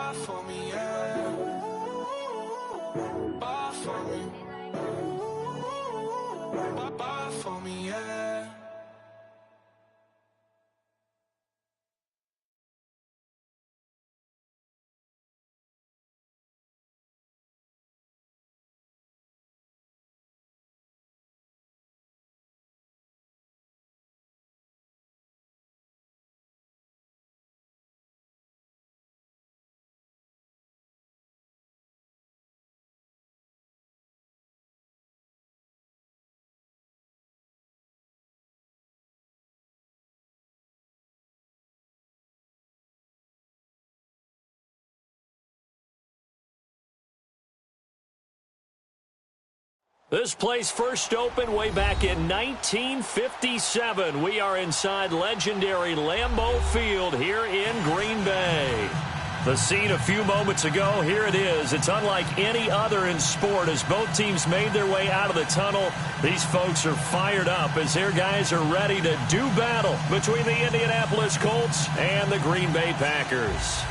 Bye for me, yeah. Bye for me. Bye for me, yeah. This place first opened way back in 1957. We are inside legendary Lambeau Field here in Green Bay. The scene a few moments ago, here it is. It's unlike any other in sport as both teams made their way out of the tunnel. These folks are fired up as their guys are ready to do battle between the Indianapolis Colts and the Green Bay Packers.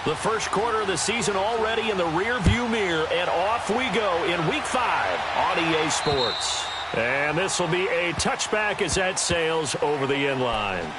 The first quarter of the season already in the rear-view mirror, and off we go in Week 5 on EA Sports. And this will be a touchback as that sails over the end line.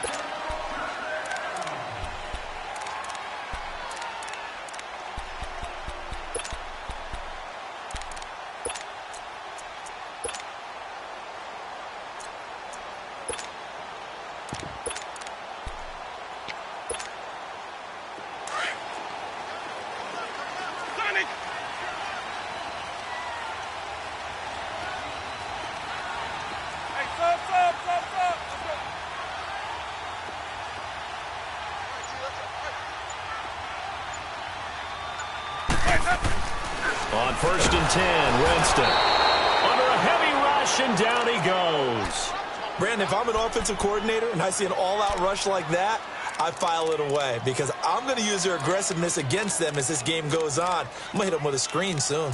On 1st and 10, Winston. Under a heavy rush, and down he goes. Brandon, if I'm an offensive coordinator and I see an all-out rush like that, I file it away because I'm going to use their aggressiveness against them as this game goes on. I'm going to hit them with a screen soon.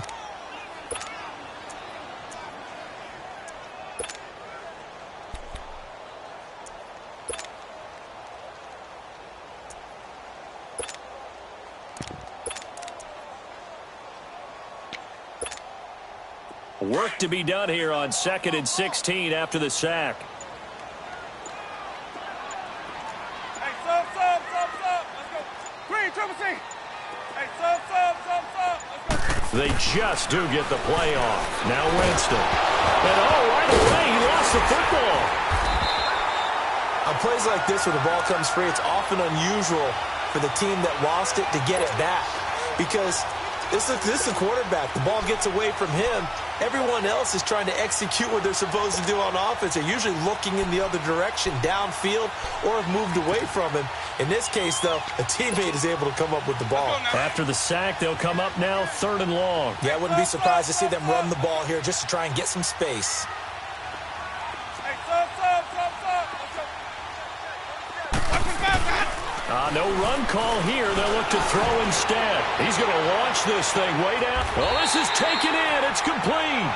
Work to be done here on 2nd and 16 after the sack. Hey, sub. Let's go. Green, triple C. Hey, sub. Let's go. They just do get the play off. Now Winston. And right away, he lost the football. On plays like this where the ball comes free, it's often unusual for the team that lost it to get it back because this is the quarterback. The ball gets away from him. Everyone else is trying to execute what they're supposed to do on offense. They're usually looking in the other direction, downfield, or have moved away from him. In this case, though, a teammate is able to come up with the ball. After the sack, they'll come up now 3rd and long. Yeah, I wouldn't be surprised to see them run the ball here just to try and get some space. Hey, sub. No run call here. They'll look to throw instead. He's going to launch this thing way down. Well, this is taken in. It's complete.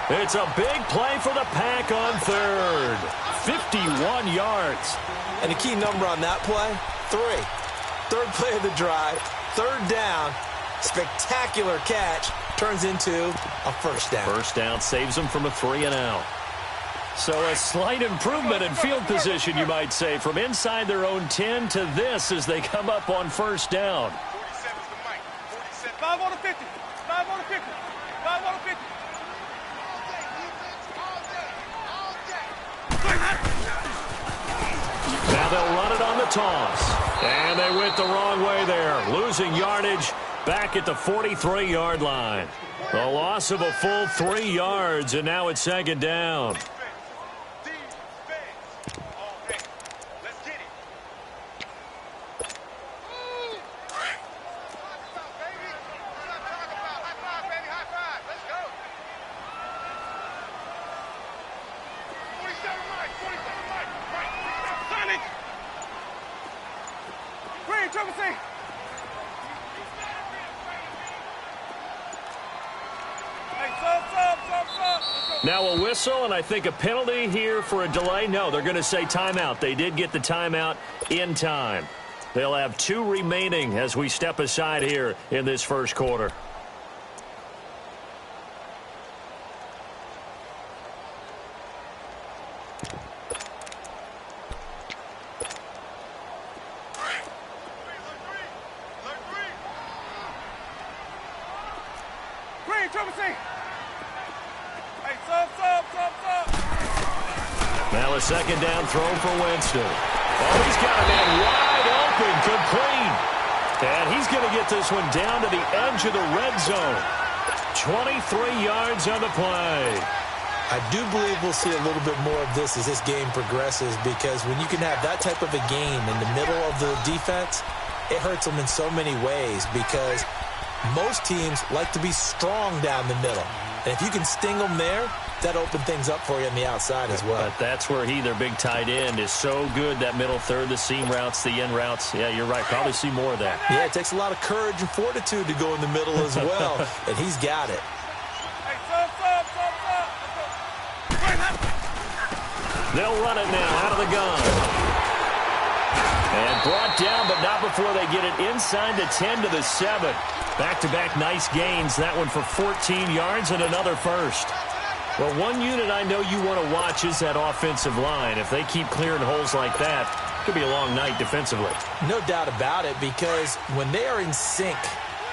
It's a big play for the Pack on 3rd. 51 yards. And the key number on that play, 3. 3rd play of the drive, 3rd down. Spectacular catch turns into a first down. First down saves them from a 3-and-out. So a slight improvement in field position, you might say, from inside their own 10 to this as they come up on 1st down. 47 is the mic. 47. 5 on the 50. 5 on the 50. 5 on the 50. Now they'll run it on the toss. And they went the wrong way there, losing yardage back at the 43-yard line. The loss of a full 3 yards, and now it's 2nd down. Now a whistle, and I think a penalty here for a delay. No, they're going to say timeout. They did get the timeout in time. They'll have 2 remaining as we step aside here in this first quarter. Now a second down throw for Winston. Oh, he's got a man wide open, complete. And he's going to get this one down to the edge of the red zone. 23 yards on the play. I do believe we'll see a little bit more of this as this game progresses, because when you can have that type of a game in the middle of the defense, it hurts them in so many ways, because most teams like to be strong down the middle. And if you can sting them there, that opens things up for you on the outside as well. But that's where their big tight end, is so good, that middle third, the seam routes, the in routes. Yeah, you're right. Probably see more of that. Yeah, it takes a lot of courage and fortitude to go in the middle as well, and he's got it. They'll run it now out of the gun. And brought down, but not before they get it inside the 10 to the 7. Back-to-back nice gains. That one for 14 yards and another first. Well, one unit I know you want to watch is that offensive line. If they keep clearing holes like that, it could be a long night defensively. No doubt about it, because when they are in sync,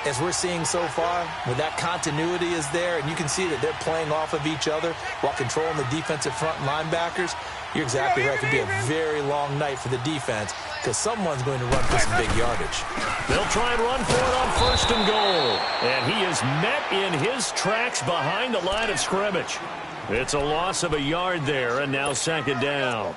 as we're seeing so far, when that continuity is there, and you can see that they're playing off of each other while controlling the defensive front linebackers, you're exactly right. It could be a very long night for the defense, because someone's going to run for some big yardage. They'll try and run for it on 1st and goal. And he is met in his tracks behind the line of scrimmage. It's a loss of a yard there, and now 2nd down.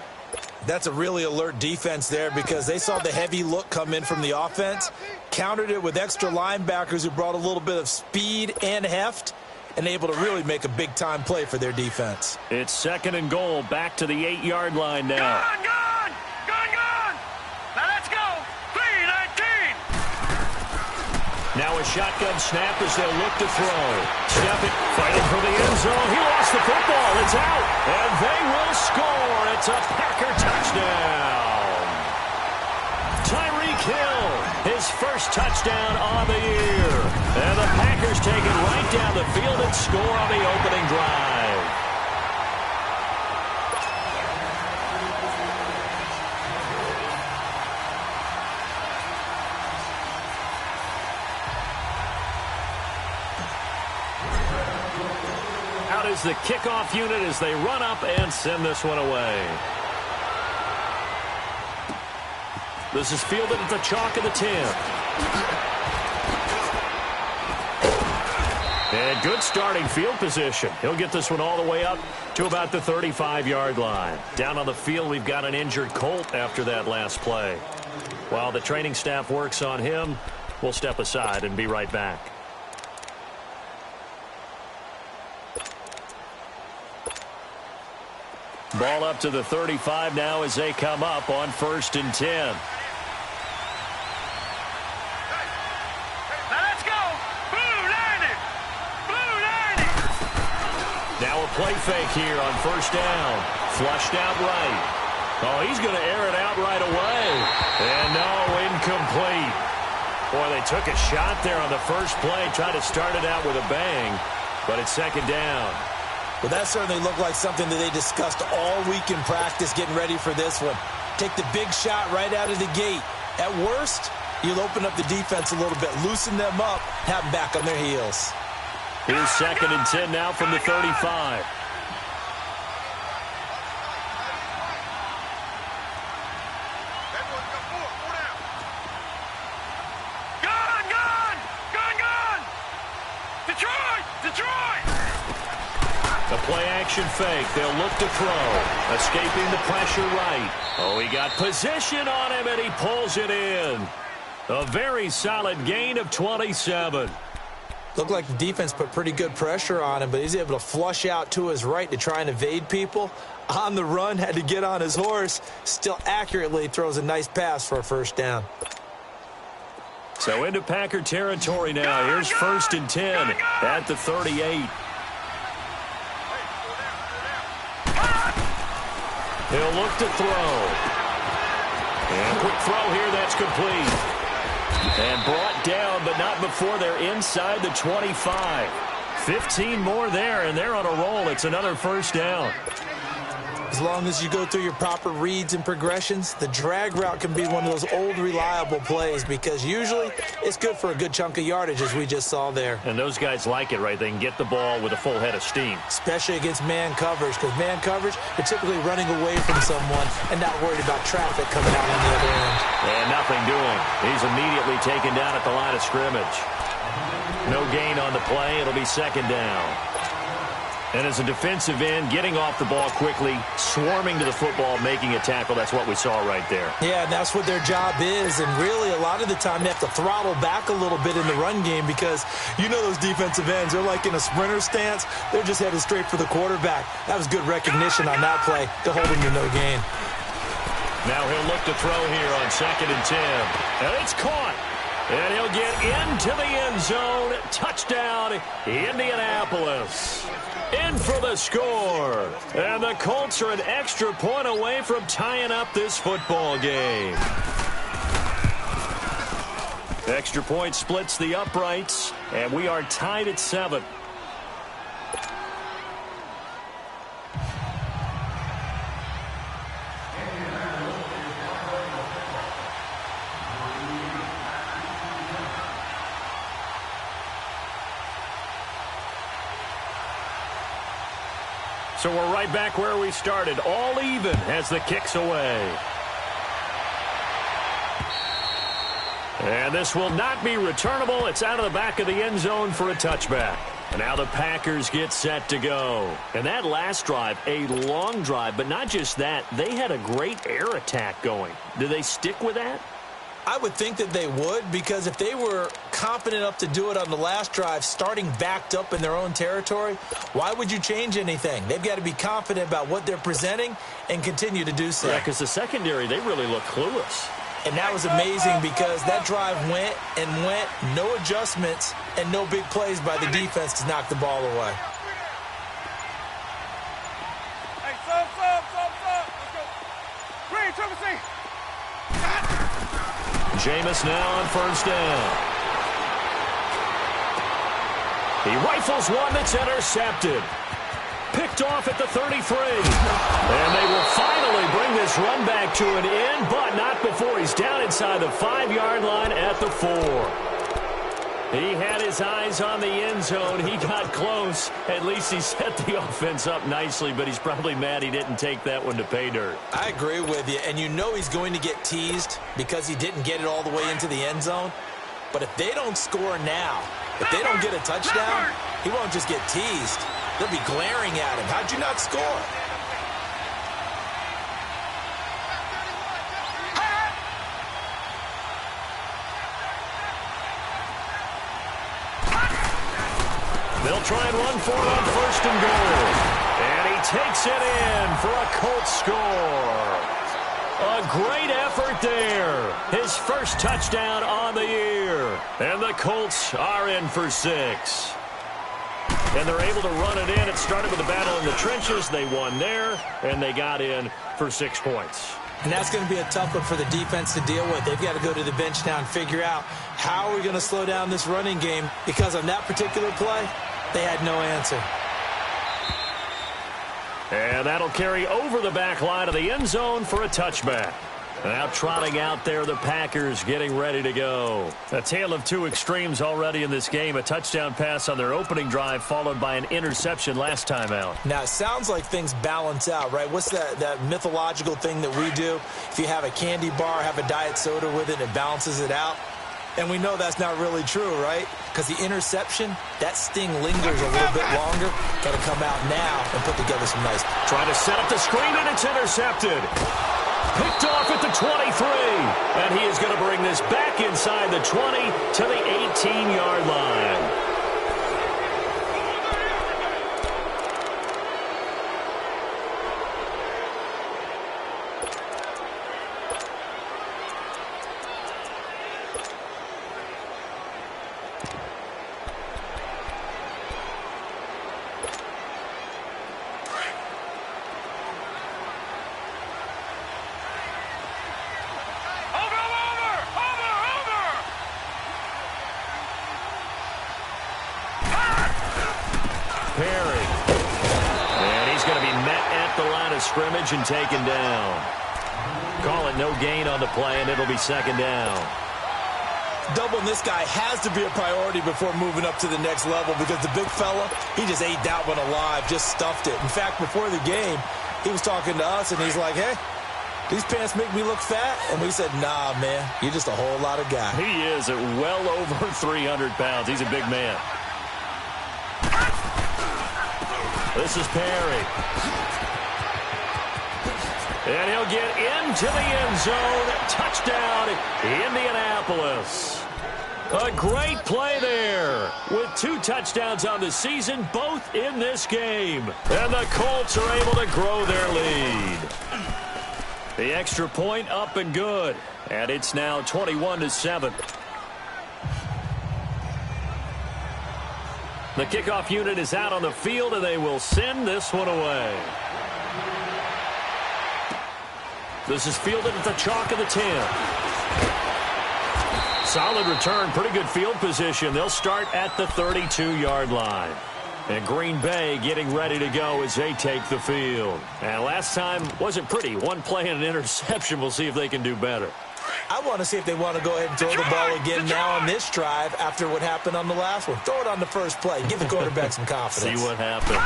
That's a really alert defense there, because they saw the heavy look come in from the offense, countered it with extra linebackers who brought a little bit of speed and heft, and able to really make a big-time play for their defense. It's 2nd and goal, back to the 8-yard line now. Gun! Now let's go! 3-19! Now a shotgun snap as they'll look to throw. Snap it, fighting for the end zone. He lost the football. It's out, and they will score. It's a Packer touchdown. Tyreek Hill, his first touchdown on the year. And the Packers take it right down the field and score on the opening drive. Out is the kickoff unit as they run up and send this one away. This is fielded at the chalk of the 10. And good starting field position. He'll get this one all the way up to about the 35-yard line. Down on the field, we've got an injured Colt after that last play. While the training staff works on him, we'll step aside and be right back. Ball up to the 35 now as they come up on 1st and 10. Now a play fake here on 1st down. Flushed out right. Oh, he's going to air it out right away. And no, incomplete. Boy, they took a shot there on the first play, tried to start it out with a bang, but it's 2nd down. Well, that certainly looked like something that they discussed all week in practice, getting ready for this one. Take the big shot right out of the gate. At worst, you'll open up the defense a little bit, loosen them up, have them back on their heels. Here's 2nd and 10 now from the 35. The play-action fake. They'll look to throw. Escaping the pressure right. Oh, he got position on him, and he pulls it in. A very solid gain of 27. Looked like the defense put pretty good pressure on him, but he's able to flush out to his right to try and evade people. On the run, had to get on his horse. Still accurately throws a nice pass for a 1st down. So into Packer territory now. Here's 1st and 10 at the 38. He'll look to throw. And quick throw here, that's complete. And brought down, but not before they're inside the 25. 15 more there, and they're on a roll. It's another first down. As long as you go through your proper reads and progressions, the drag route can be one of those old reliable plays because usually it's good for a good chunk of yardage, as we just saw there. And those guys like it, right? They can get the ball with a full head of steam. Especially against man coverage, because man coverage, you're typically running away from someone and not worried about traffic coming out on the other end. And nothing doing. He's immediately taken down at the line of scrimmage. No gain on the play. It'll be second down. And as a defensive end, getting off the ball quickly, swarming to the football, making a tackle, that's what we saw right there. Yeah, and that's what their job is. And really, a lot of the time, they have to throttle back a little bit in the run game because you know those defensive ends, they're like in a sprinter stance. They're just headed straight for the quarterback. That was good recognition on that play to hold him to no gain. Now he'll look to throw here on 2nd and 10. And it's caught. And he'll get into the end zone. Touchdown, Indianapolis. In for the score. And the Colts are an extra point away from tying up this football game. Extra point splits the uprights, and we are tied at 7. So we're right back where we started, all even as the kick's away. And this will not be returnable. It's out of the back of the end zone for a touchback. And now the Packers get set to go. And that last drive, a long drive, but not just that. They had a great air attack going. Do they stick with that? I would think that they would, because if they were confident enough to do it on the last drive, starting backed up in their own territory, why would you change anything? They've got to be confident about what they're presenting and continue to do so. Yeah, because the secondary, they really look clueless. And that was amazing because that drive went and went, no adjustments, and no big plays by the defense to knock the ball away. Hey, sub. Let's go. Green, triple C. Jameis now on first down. He rifles one that's intercepted. Picked off at the 33. And they will finally bring this run back to an end, but not before he's down inside the 5-yard line at the 4. He had his eyes on the end zone. He got close. At least he set the offense up nicely, but he's probably mad he didn't take that one to pay dirt. I agree with you, and you know he's going to get teased because he didn't get it all the way into the end zone. But if they don't score now, if they don't get a touchdown, he won't just get teased. They'll be glaring at him. How'd you not score? They'll try and run for it on first and goal. And he takes it in for a Colts score. A great effort there. His first touchdown on the year. And the Colts are in for 6. And they're able to run it in. It started with a battle in the trenches. They won there, and they got in for 6 points. And that's going to be a tough one for the defense to deal with. They've got to go to the bench now and figure out how are we going to slow down this running game, because on that particular play, they had no answer. And that'll carry over the back line of the end zone for a touchback. Now trotting out there, the Packers getting ready to go. A tale of two extremes already in this game. A touchdown pass on their opening drive, followed by an interception last time out. Now, it sounds like things balance out, right? What's that mythological thing that we do? If you have a candy bar, have a diet soda with it, it balances it out. And we know that's not really true, right? Because the interception, that sting lingers a little bit longer. Got to come out now and put together some nice. Trying to set up the screen, and it's intercepted. Picked off at the 23. And he is going to bring this back inside the 20 to the 18-yard line. at the line of scrimmage and taken down. Call it no gain on the play, and it'll be second down. Doubling this guy has to be a priority before moving up to the next level because the big fella, he just ate that one alive, just stuffed it. In fact, before the game, he was talking to us, and he's like, hey, these pants make me look fat? And we said, nah, man, you're just a whole lot of guy. He is at well over 300 pounds. He's a big man. This is Perry. And he'll get into the end zone. Touchdown, Indianapolis. A great play there with 2 touchdowns on the season, both in this game. And the Colts are able to grow their lead. The extra point up and good. And it's now 21-7. The kickoff unit is out on the field, and they will send this one away. This is fielded at the chalk of the 10. Solid return, pretty good field position. They'll start at the 32-yard line. And Green Bay getting ready to go as they take the field. And last time wasn't pretty. One play and an interception. We'll see if they can do better. I want to see if they want to go ahead and throw the ball again now on this drive after what happened on the last one. Throw it on the first play. Give the quarterback some confidence. See what happens.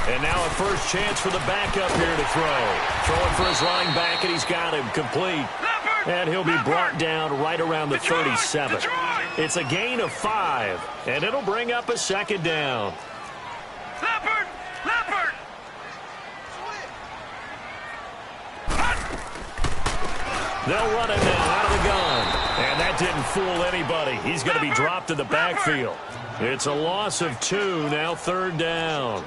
And now a first chance for the backup here to throw. Throwing for his running back, and he's got him complete. And he'll be brought down right around the 37. It's a gain of 5, and it'll bring up a second down. Leopard! Leopard! They'll run it now out of the gun. And that didn't fool anybody. He's going to be dropped in the backfield. It's a loss of 2, now third down.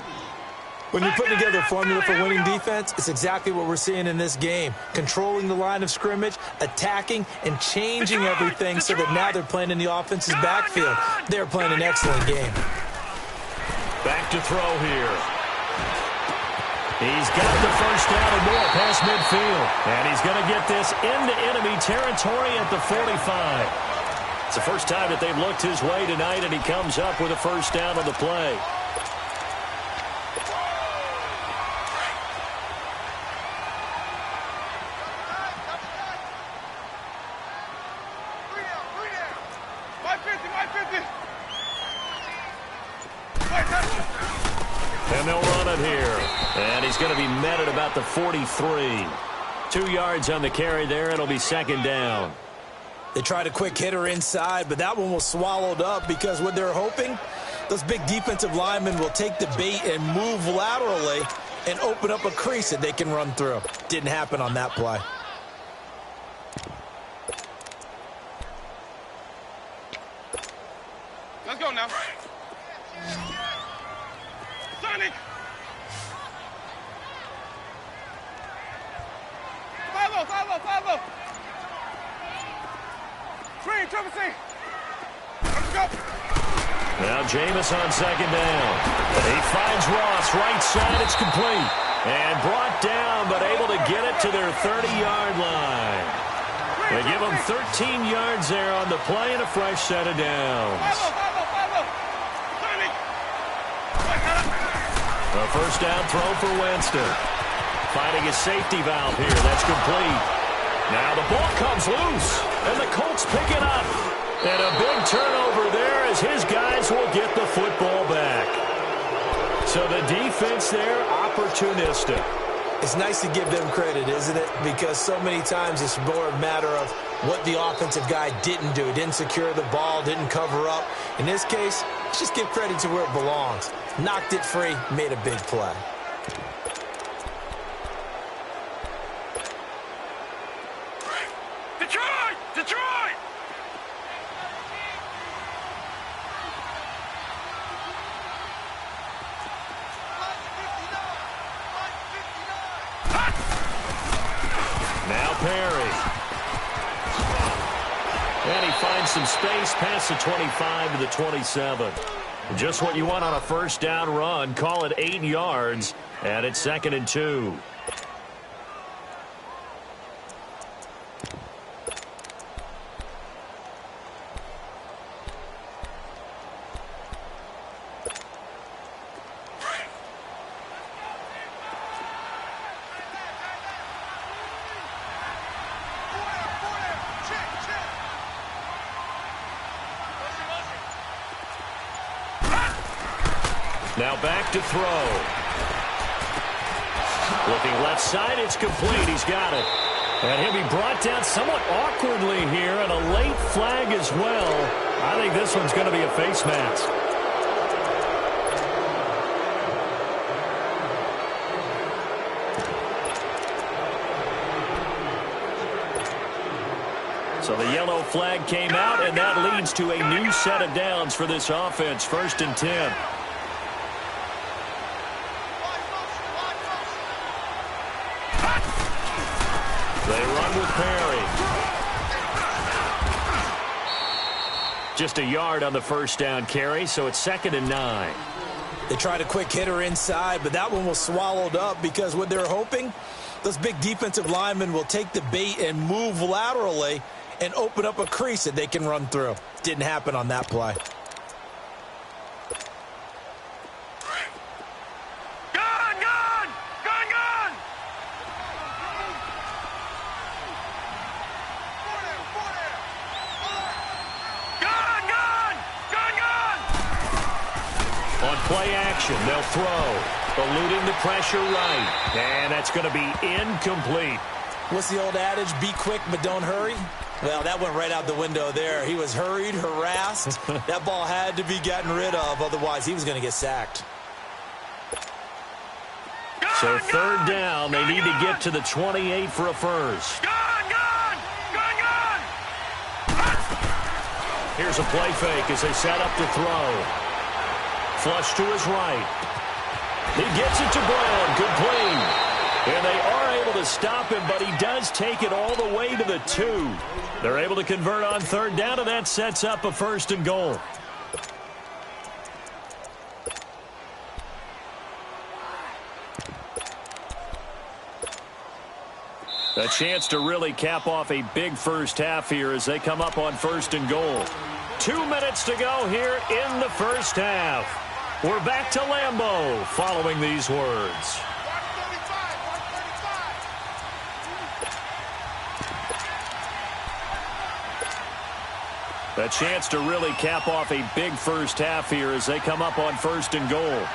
When you put together a formula for winning defense, it's exactly what we're seeing in this game. Controlling the line of scrimmage, attacking, and changing everything so that now they're playing in the offense's backfield. They're playing an excellent game. Back to throw here. He's got the first down and more past midfield. And he's going to get this into enemy territory at the 45. It's the first time that they've looked his way tonight, and he comes up with a first down on the play. And they'll run it here. And he's going to be met at about the 43. 2 yards on the carry there. It'll be second down. They tried a quick hitter inside, but that one was swallowed up because what they're hoping, those big defensive linemen will take the bait and move laterally and open up a crease that they can run through. Didn't happen on that play. Let's go now. Sonic! 5-0. Screen, triple C. Let's go. Now Jameis on second down. He finds Ross right side. It's complete. And brought down, but able to get it to their 30-yard line. They give him 13 yards there on the play and a fresh set of downs. 5-0. Sonic! A first down throw for Winston. Finding a safety valve here. That's complete. Now the ball comes loose, and the Colts pick it up. And a big turnover there as his guys will get the football back. So the defense there, opportunistic. It's nice to give them credit, isn't it? Because so many times it's more a matter of what the offensive guy didn't do. Didn't secure the ball, didn't cover up. In this case, let's just give credit to where it belongs. Knocked it free, made a big play. Detroit! Now Perry. And he finds some space past the 25 to the 27. Just what you want on a first down run. Call it 8 yards. And it's 2nd and 2. Now back to throw. Looking left side, it's complete. He's got it. And he'll be brought down somewhat awkwardly here, and a late flag as well. I think this one's going to be a face mask. So the yellow flag came out, and that leads to a new set of downs for this offense. 1st and 10. They run with Perry. Just a yard on the first down carry, so it's 2nd and 9. They tried a quick hitter inside, but that one was swallowed up because what they're hoping, those big defensive linemen will take the bait and move laterally and open up a crease that they can run through. Didn't happen on that play. Play action. They'll throw. Eluding the pressure right. And that's going to be incomplete. What's the old adage? Be quick, but don't hurry. Well, that went right out the window there. He was hurried, harassed. That ball had to be gotten rid of. Otherwise, he was going to get sacked. So 3rd down. They need to get to the 28 for a first. Here's a play fake as they set up to throw. Flush to his right. He gets it to Brown. Good play. And they are able to stop him, but he does take it all the way to the 2. They're able to convert on 3rd down, and that sets up a 1st and goal. A chance to really cap off a big first half here as they come up on 1st and goal. 2 minutes to go here in the first half. We're back to Lambeau following these words. A chance to really cap off a big first half here as they come up on 1st and goal.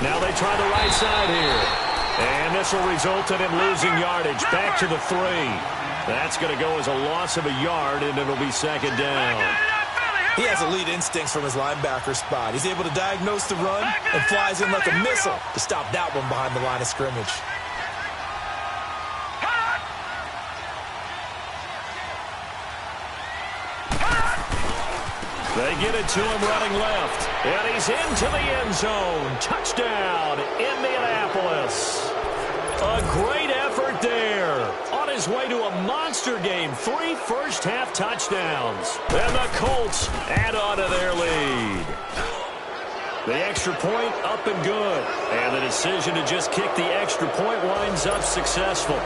Now they try the right side here. And this will result in him losing yardage. Back to the 3. That's going to go as a loss of a yard, and it'll be 2nd down. He has elite instincts from his linebacker spot. He's able to diagnose the run and flies in like a missile to stop that one behind the line of scrimmage. They get it to him running left. And he's into the end zone. Touchdown, Indianapolis. A great effort there. On his way to a monster game. 3 first-half touchdowns. And the Colts add on to their lead. The extra point up and good. And the decision to just kick the extra point winds up successful.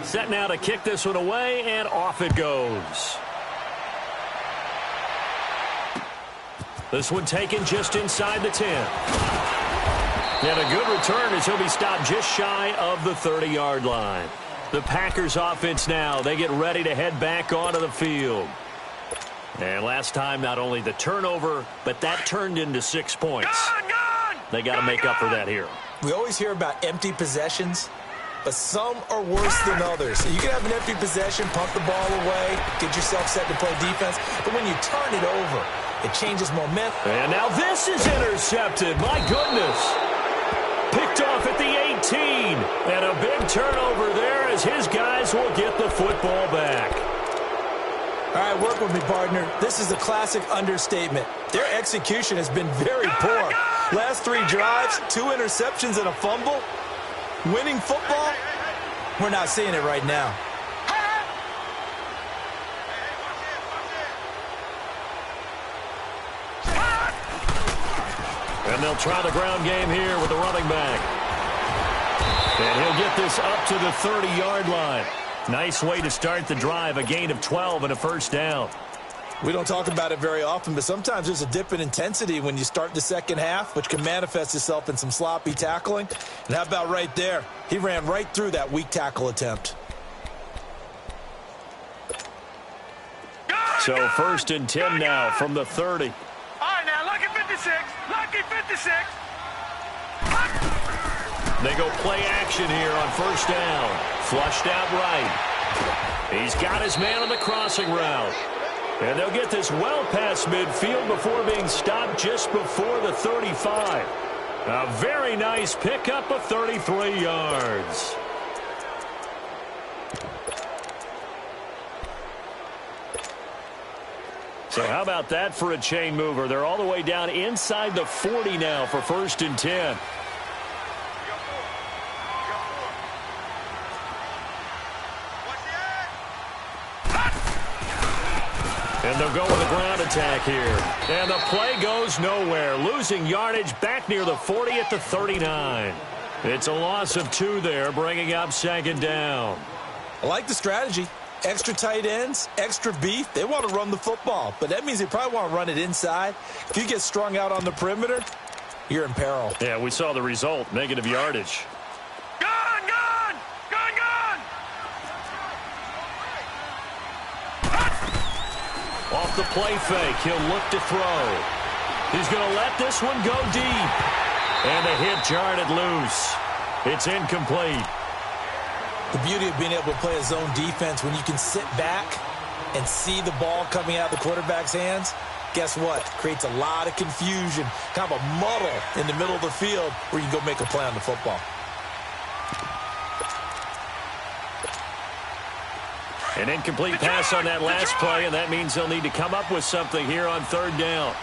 Set now to kick this one away, and off it goes. This one taken just inside the 10. And a good return as he'll be stopped just shy of the 30-yard line. The Packers offense now, they get ready to head back onto the field. And last time, not only the turnover, but that turned into 6 points. They got to make up for that here. We always hear about empty possessions, but some are worse than others. So you can have an empty possession, pump the ball away, get yourself set to play defense, but when you turn it over, it changes momentum. And now this is intercepted. My goodness. Picked off at the 18. And a big turnover there as his guys will get the football back. All right, work with me, partner. This is a classic understatement. Their execution has been very poor. Last 3 drives, 2 interceptions and a fumble. Winning football, we're not seeing it right now. And they'll try the ground game here with the running back. And he'll get this up to the 30-yard line. Nice way to start the drive, a gain of 12 and a first down. We don't talk about it very often, but sometimes there's a dip in intensity when you start the second half, which can manifest itself in some sloppy tackling. And how about right there? He ran right through that weak tackle attempt. So first and 10 now from the 30. All right, now, lucky 56. Lucky 56. They go play action here on first down. Flushed out right. He's got his man on the crossing route. And they'll get this well past midfield before being stopped just before the 35. A very nice pickup of 33 yards. So how about that for a chain mover? They're all the way down inside the 40 now for first and 10. And they'll go with a ground attack here. And the play goes nowhere. Losing yardage back near the 40 at the 39. It's a loss of 2 there, bringing up second down. I like the strategy. Extra tight ends, extra beef. They want to run the football, but that means they probably want to run it inside. If you get strung out on the perimeter, you're in peril. Yeah, we saw the result, negative yardage. Off the play fake, he'll look to throw. He's going to let this one go deep. And the hit jarred it loose. It's incomplete. The beauty of being able to play a zone defense when you can sit back and see the ball coming out of the quarterback's hands, guess what? Creates a lot of confusion, kind of a muddle in the middle of the field where you can go make a play on the football. An incomplete pass on that last play, and that means they'll need to come up with something here on third down.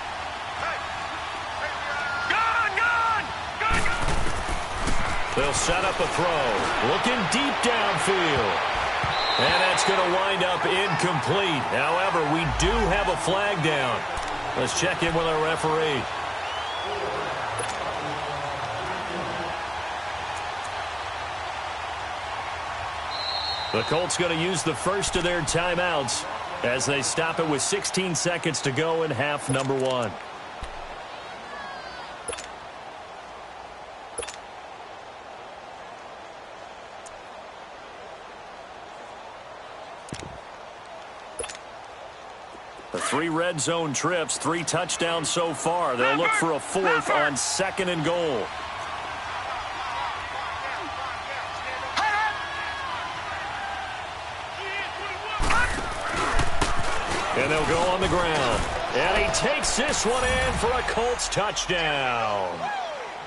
They'll set up a throw. Looking deep downfield. And that's going to wind up incomplete. However, we do have a flag down. Let's check in with our referee. The Colts going to use the first of their timeouts as they stop it with 16 seconds to go in half number 1. The 3 red zone trips, 3 touchdowns so far. They'll look for a 4th on 2nd and goal. And they'll go on the ground. And he takes this one in for a Colts touchdown.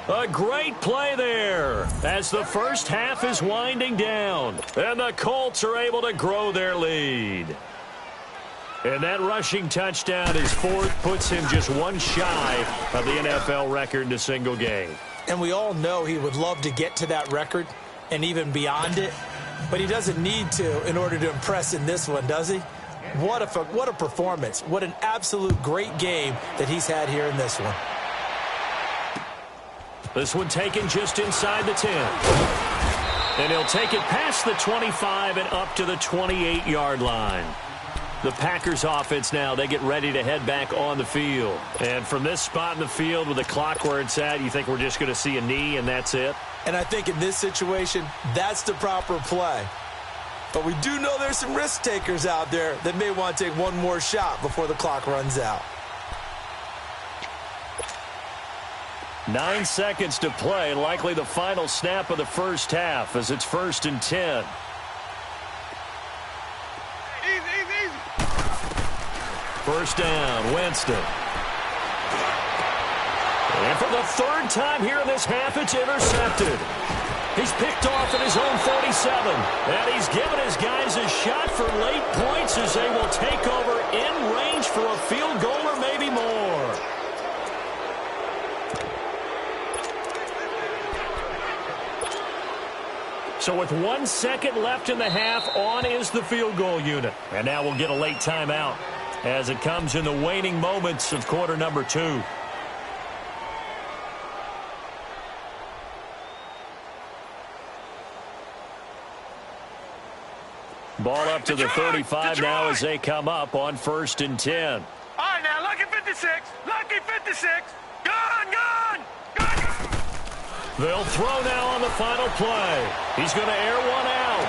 A great play there as the first half is winding down. And the Colts are able to grow their lead. And that rushing touchdown is 4th, puts him just 1 shy of the NFL record in a single game. And we all know he would love to get to that record and even beyond it. But he doesn't need to in order to impress in this one, does he? What a performance. What an absolute great game that he's had here in this one. This one taken just inside the 10. And he'll take it past the 25 and up to the 28-yard line. The Packers offense now, they get ready to head back on the field. And from this spot in the field with the clock where it's at, you think we're just going to see a knee and that's it? And I think in this situation, that's the proper play. But we do know there's some risk takers out there that may want to take one more shot before the clock runs out. 9 seconds to play, likely the final snap of the first half as it's 1st and 10. Easy. First down, Winston. And for the 3rd time here in this half, it's intercepted. He's picked off at his own 47. And he's given his guys a shot for late points as they will take over in range for a field goal or maybe more. So with 1 second left in the half, on is the field goal unit. And now we'll get a late timeout as it comes in the waning moments of quarter number 2. Ball up to the 35 now as they come up on 1st and 10. All right, now, lucky 56. Lucky 56. Gone, gone, gone. They'll throw now on the final play. He's going to air one out.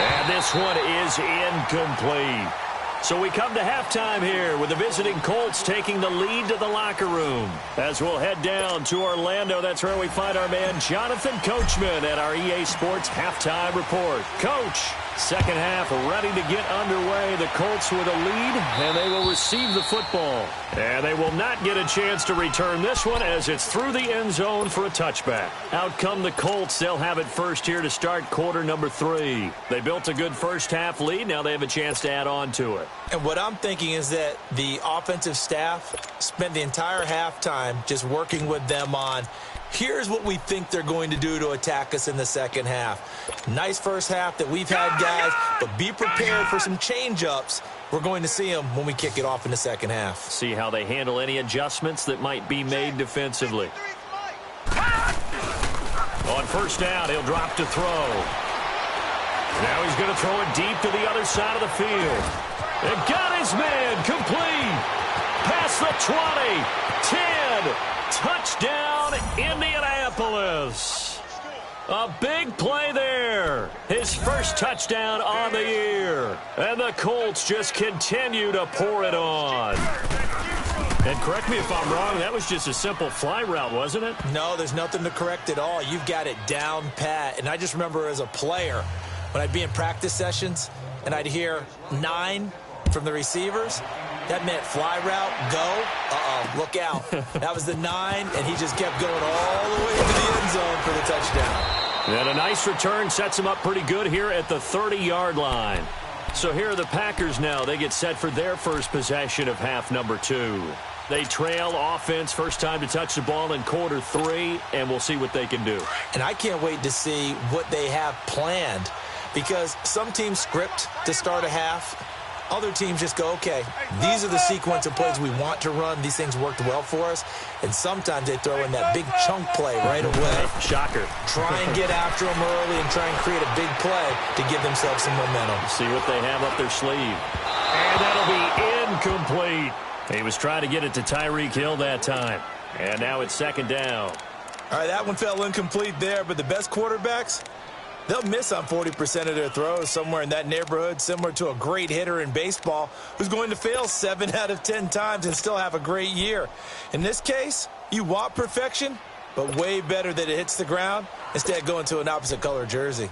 And this one is incomplete. So we come to halftime here with the visiting Colts taking the lead to the locker room. As we'll head down to Orlando, that's where we find our man Jonathan Coachman at our EA Sports Halftime Report. Coach, second half ready to get underway. The Colts with a lead, and they will receive the football. And they will not get a chance to return this one as it's through the end zone for a touchback. Out come the Colts. They'll have it first here to start quarter number 3. They built a good first half lead. Now they have a chance to add on to it. And what I'm thinking is that the offensive staff spent the entire halftime just working with them on, here's what we think they're going to do to attack us in the second half. Nice first half that we've had, guys, but be prepared for some change-ups. We're going to see them when we kick it off in the second half. See how they handle any adjustments that might be made defensively. On first down, he'll drop to throw. Now he's going to throw it deep to the other side of the field. And got his man complete. Past the 20, 10, touchdown Indianapolis. A big play there. His first touchdown on the year. And the Colts just continue to pour it on. And correct me if I'm wrong, that was just a simple fly route, wasn't it? No, there's nothing to correct at all. You've got it down pat. And I just remember as a player, when I'd be in practice sessions and I'd hear 9 from the receivers, that meant fly route, go, look out. That was the 9, and he just kept going all the way to the end zone for the touchdown. And a nice return sets him up pretty good here at the 30-yard line. So here are the Packers now. They get set for their first possession of half number 2. They trail offense, first time to touch the ball in quarter 3, and we'll see what they can do. And I can't wait to see what they have planned, because some teams script to start a half. Other teams just go, okay, these are the sequence of plays we want to run. These things worked well for us. And sometimes they throw in that big chunk play right away. Shocker. Try and get after them early and try and create a big play to give themselves some momentum. See what they have up their sleeve. And that'll be incomplete. He was trying to get it to Tyreek Hill that time. And now it's second down. All right, that one fell incomplete there, but the best quarterbacks, they'll miss on 40% of their throws, somewhere in that neighborhood, similar to a great hitter in baseball who's going to fail 7 out of 10 times and still have a great year. In this case, you want perfection, but way better that it hits the ground instead of going to an opposite color jersey.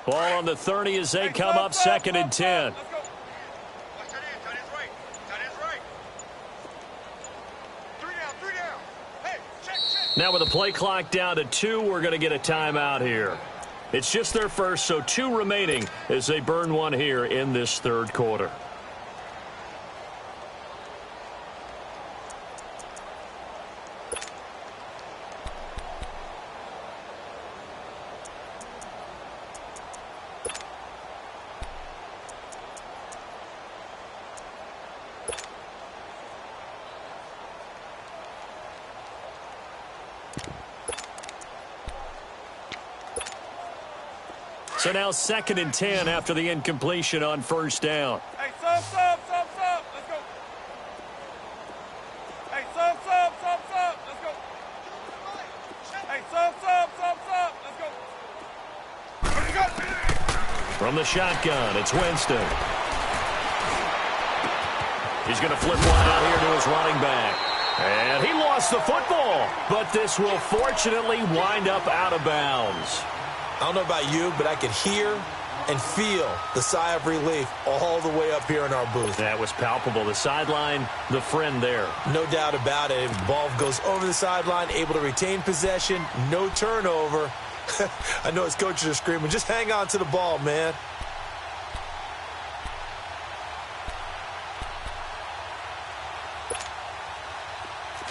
Ball on the 30 as they come up second and 10. Now with the play clock down to 2, we're going to get a timeout here. It's just their first, so 2 remaining as they burn one here in this third quarter. So now second and 10 after the incompletion on first down. Hey, sub. Let's go. Hey, sub. Let's go. Hey, sub. Let's go. From the shotgun, it's Winston. He's going to flip one out here to his running back. And he lost the football, but this will fortunately wind up out of bounds. I don't know about you, but I could hear and feel the sigh of relief all the way up here in our booth. That was palpable. The sideline, the friend there. No doubt about it. The ball goes over the sideline, able to retain possession, no turnover. I know his coaches are screaming, just hang on to the ball, man.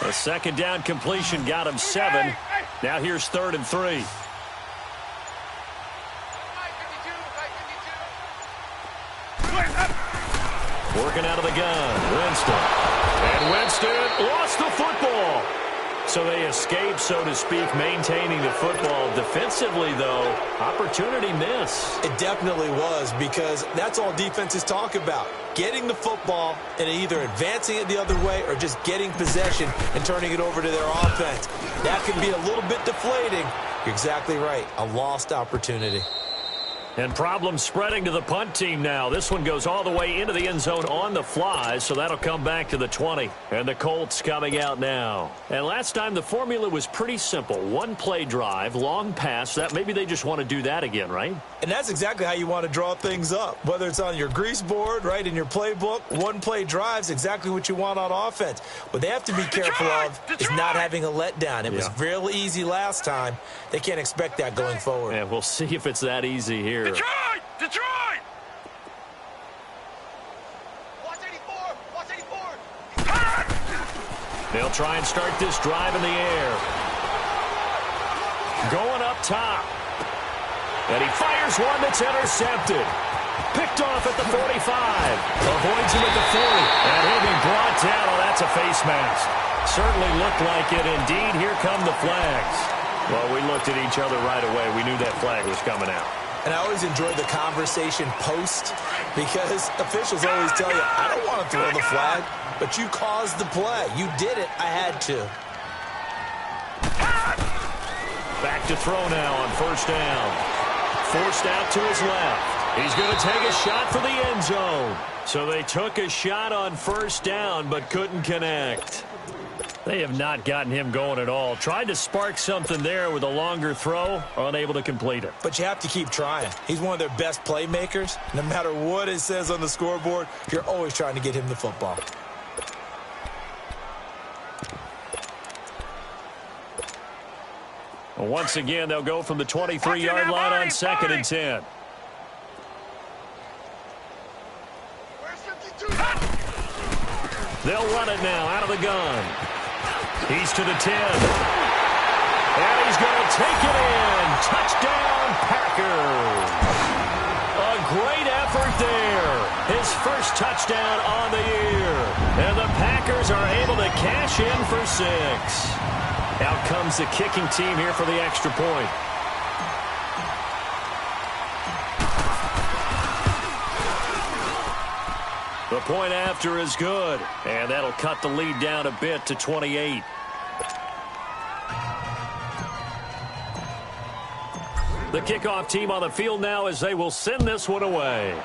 A second down completion got him 7. Now here's 3rd and 3. Working out of the gun, Winston. And Winston lost the football. So they escape, so to speak, maintaining the football. Defensively, though, opportunity miss. It definitely was, because that's all defenses talk about. Getting the football and either advancing it the other way or just getting possession and turning it over to their offense. That can be a little bit deflating. You're exactly right. A lost opportunity. And problems spreading to the punt team now. This one goes all the way into the end zone on the fly, so that'll come back to the 20. And the Colts coming out now. And last time the formula was pretty simple. One play drive, long pass. That maybe they just want to do that again, right? And that's exactly how you want to draw things up. Whether it's on your grease board, right, in your playbook, one play drive's exactly what you want on offense. What they have to be careful of is not having a letdown. It was real easy last time. They can't expect that going forward. And we'll see if it's that easy here. Detroit! Detroit! Watch 84! Watch 84! They'll try and start this drive in the air. Going up top. And he fires one that's intercepted. Picked off at the 45. Avoids him at the 40. And he'll be brought down. Oh, that's a face mask. Certainly looked like it. Indeed, here come the flags. Well, we looked at each other right away. We knew that flag was coming out. And I always enjoy the conversation post, because officials always tell you, I don't want to throw the flag, but you caused the play. You did it. I had to. Back to throw now on first down. Forced out to his left. He's going to take a shot for the end zone. So they took a shot on first down, but couldn't connect. They have not gotten him going at all. Tried to spark something there with a longer throw, unable to complete it. But you have to keep trying. He's one of their best playmakers. No matter what it says on the scoreboard, you're always trying to get him the football. Well, once again, they'll go from the 23-yard line on 2nd and 10. They'll run it now out of the gun. He's to the 10. And he's going to take it in. Touchdown, Packers. A great effort there. His first touchdown on the year. And the Packers are able to cash in for 6. Out comes the kicking team here for the extra point. The point after is good, and that'll cut the lead down a bit to 28. The kickoff team on the field now as they will send this one away.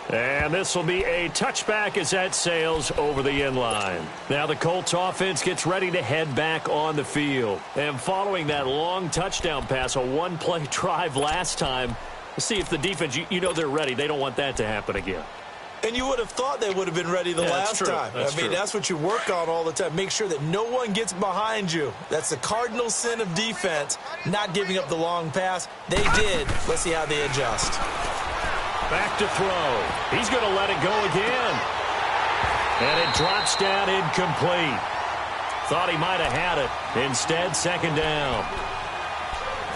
And this will be a touchback as that sails over the end line. Now the Colts offense gets ready to head back on the field. And following that long touchdown pass, a one-play drive last time, see if the defense, you know they're ready. They don't want that to happen again. And you would have thought they would have been ready the last time. That's what you work on all the time. Make sure that no one gets behind you. That's the cardinal sin of defense, not giving up the long pass. They did. Let's see how they adjust. Back to throw. He's going to let it go again. And it drops down incomplete. Thought he might have had it. Instead, second down.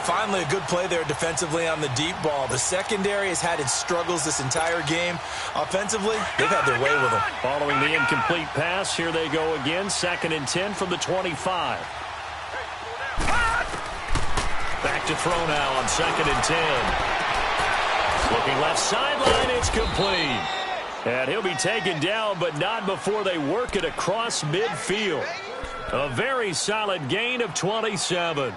Finally, a good play there defensively on the deep ball. The secondary has had its struggles this entire game. Offensively, they've had their way with them. Following the incomplete pass, here they go again. 2nd and 10 from the 25. Back to throw now on 2nd and 10. Looking left sideline, it's complete. And he'll be taken down, but not before they work it across midfield. A very solid gain of 27.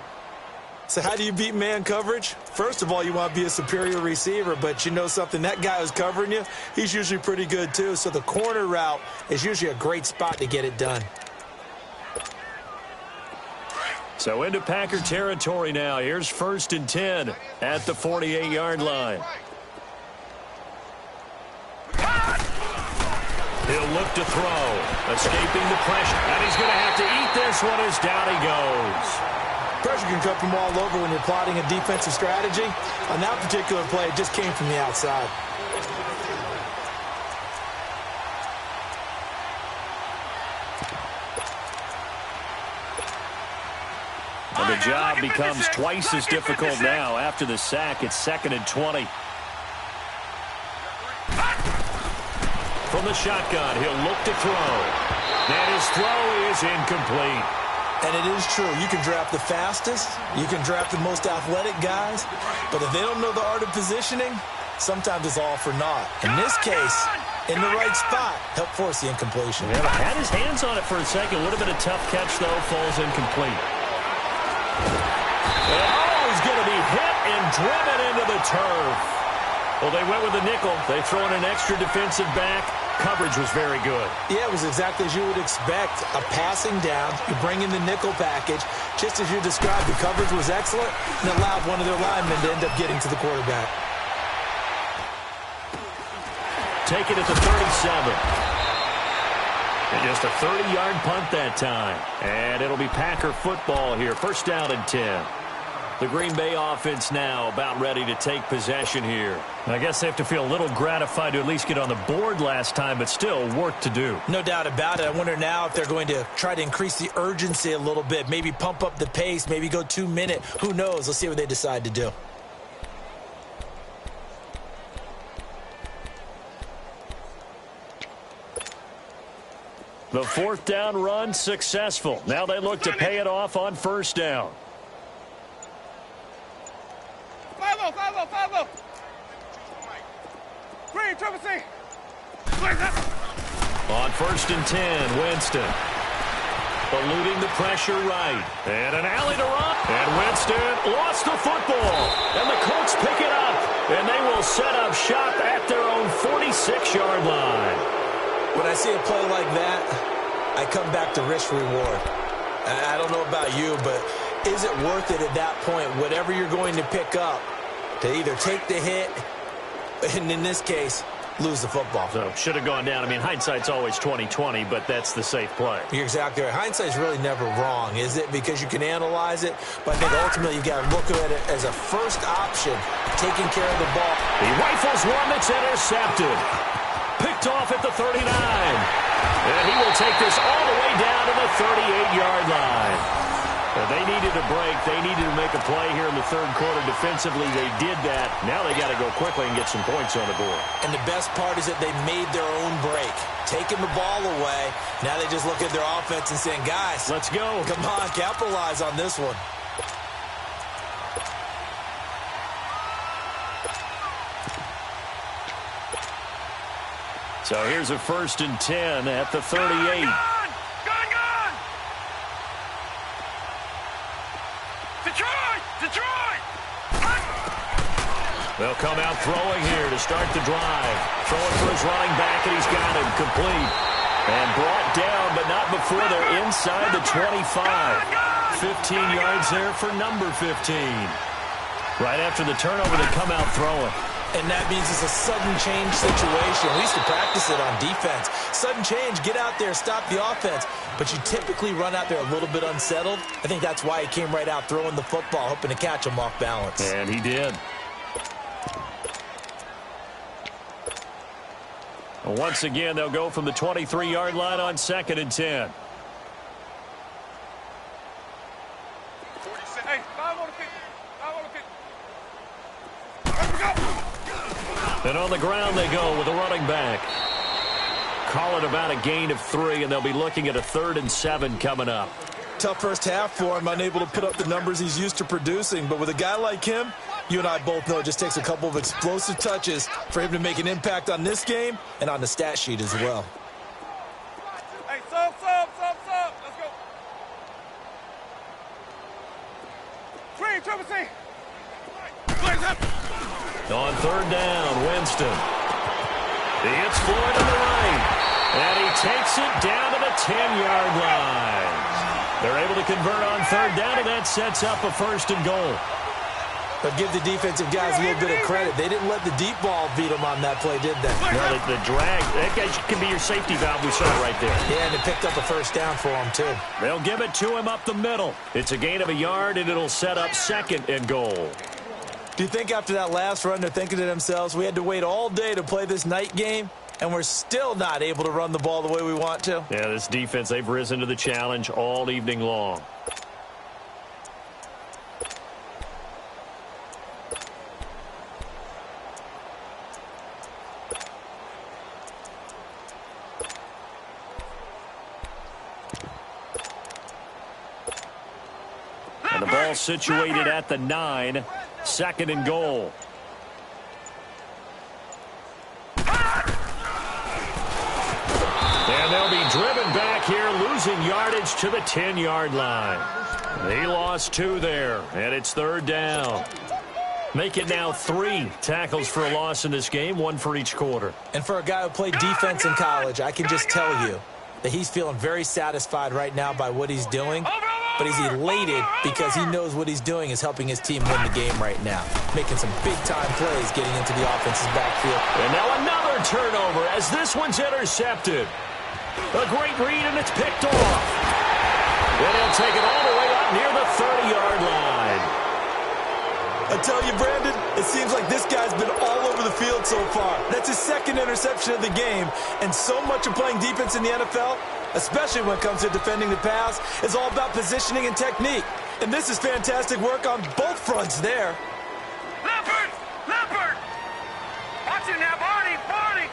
So how do you beat man coverage? First of all, you want to be a superior receiver, but you know something, that guy who's covering you, he's usually pretty good too. So the corner route is usually a great spot to get it done. So into Packer territory now. Here's 1st and 10 at the 48-yard line. He'll look to throw, escaping the pressure. And he's going to have to eat this one as down he goes. Pressure can come from all over when you're plotting a defensive strategy. On that particular play, it just came from the outside. And the job becomes twice as difficult now. After the sack, it's 2nd and 20. from the shotgun. He'll look to throw. And his throw is incomplete. And it is true. You can draft the fastest. You can draft the most athletic guys. But if they don't know the art of positioning, sometimes it's all for naught. In this case, in the right spot, helped force the incompletion. Yeah, had his hands on it for a second. Would have been a tough catch, though. Falls incomplete. And, he's going to be hit and driven into the turf. Well, they went with the nickel. They throw in an extra defensive back. Coverage was very good. Yeah, it was exactly as you would expect. A passing down, you bring in the nickel package. Just as you described, the coverage was excellent and allowed one of their linemen to end up getting to the quarterback. Take it at the 37. And just a 30-yard punt that time. And it'll be Packer football here. First down and 10. The Green Bay offense now about ready to take possession here. I guess they have to feel a little gratified to at least get on the board last time, but still work to do. No doubt about it. I wonder now if they're going to try to increase the urgency a little bit, maybe pump up the pace, maybe go 2-minute. Who knows? Let's see what they decide to do. The fourth down run successful. Now they look to pay it off on first down. 5-0, 5-0, 5-0. Green, triple C. On first and 10, Winston. Eluding the pressure right. And an alley to run. And Winston lost the football. And the Colts pick it up. And they will set up shop at their own 46-yard line. When I see a play like that, I come back to risk-reward. I don't know about you, but is it worth it at that point, whatever you're going to pick up, to either take the hit, and in this case, lose the football? So, should have gone down. I mean, hindsight's always 20/20, but that's the safe play. You're exactly right. Hindsight's really never wrong, is it? Because you can analyze it, but I think ultimately you've got to look at it as a first option, taking care of the ball. He rifles one that's intercepted. Picked off at the 39. And he will take this all the way down to the 38-yard line. They needed a break. They needed to make a play here in the third quarter. Defensively, they did that. Now they got to go quickly and get some points on the board. And the best part is that they made their own break, taking the ball away. Now they just look at their offense and saying, guys, let's go. Come on, capitalize on this one. So here's a first and 10 at the 38. Gone! Detroit! They'll come out throwing here to start the drive. Throwing for his running back, and he's got him complete. And brought down, but not before they're inside the 25. 15 yards there for number 15. Right after the turnover, they come out throwing. And that means it's a sudden change situation. We used to practice it on defense. Sudden change, get out there, stop the offense. But you typically run out there a little bit unsettled. I think that's why he came right out throwing the football, hoping to catch him off balance. And he did. And once again, they'll go from the 23-yard line on second and 10. Hey, 5 on the 50. 5 on the 50. Let's go. And on the ground they go with a running back. Call it about a gain of 3, and they'll be looking at a 3rd and 7 coming up. Tough first half for him, unable to put up the numbers he's used to producing. But with a guy like him, you and I both know it just takes a couple of explosive touches for him to make an impact on this game and on the stat sheet as well. Hey, sub. Let's go. Green, triple C. On third down, Winston. He hits Floyd on the right. And he takes it down to the 10-yard line. They're able to convert on third down, and that sets up a 1st and goal. But give the defensive guys a little bit of credit. They didn't let the deep ball beat them on that play, did they? No, the drag, that guy can be your safety valve. We saw it right there. Yeah, and it picked up a 1st down for him, too. They'll give it to him up the middle. It's a gain of a yard, and it'll set up 2nd and goal. Do you think after that last run they're thinking to themselves, we had to wait all day to play this night game, and we're still not able to run the ball the way we want to? Yeah, this defense, they've risen to the challenge all evening long. ball situated at the 9. 2nd and goal. And they'll be driven back here, losing yardage to the 10-yard line. He lost 2 there, and it's 3rd down. Make it now 3 tackles for a loss in this game, 1 for each quarter. And for a guy who played defense in college, I can just tell you that he's feeling very satisfied right now by what he's doing. But he's elated because he knows what he's doing is helping his team win the game right now. Making some big-time plays getting into the offense's backfield. And now another turnover as this one's intercepted. A great read, and it's picked off. And he'll take it all the way up near the 30-yard line. I tell you, Brandon, it seems like this guy's been all over the field so far. That's his 2nd interception of the game. And so much of playing defense in the NFL, especially when it comes to defending the pass, is all about positioning and technique. And this is fantastic work on both fronts there. Leopard! Leopard! Watch it now, Barney! Barney!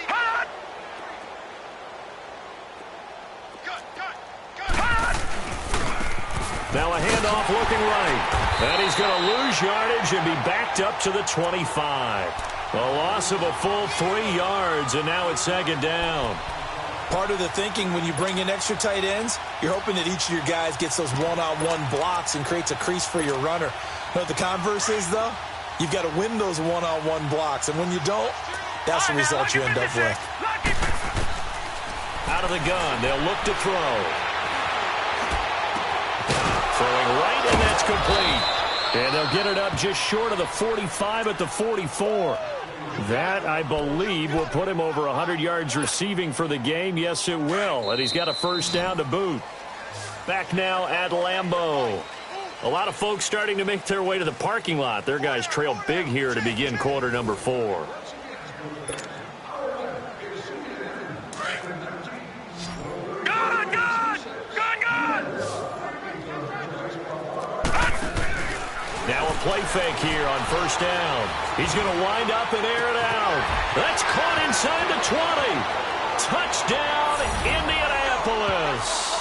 Hot! Now a handoff looking right. And he's going to lose yardage and be backed up to the 25. A loss of a full 3 yards, and now it's 2nd down. Part of the thinking when you bring in extra tight ends, you're hoping that each of your guys gets those one-on-one blocks and creates a crease for your runner. You know what the converse is, though? You've got to win those one-on-one blocks, and when you don't, that's the result you end up with. Out of the gun, they'll look to throw. Throwing right, and that's complete. And they'll get it up just short of the 45 at the 44. That, I believe, will put him over 100 yards receiving for the game. Yes, it will. And he's got a 1st down to boot. Back now at Lambeau. A lot of folks starting to make their way to the parking lot. Their guys trail big here to begin quarter number 4. Now a play fake here on 1st down. He's going to wind up and air it out. That's caught inside the 20. Touchdown, Indianapolis.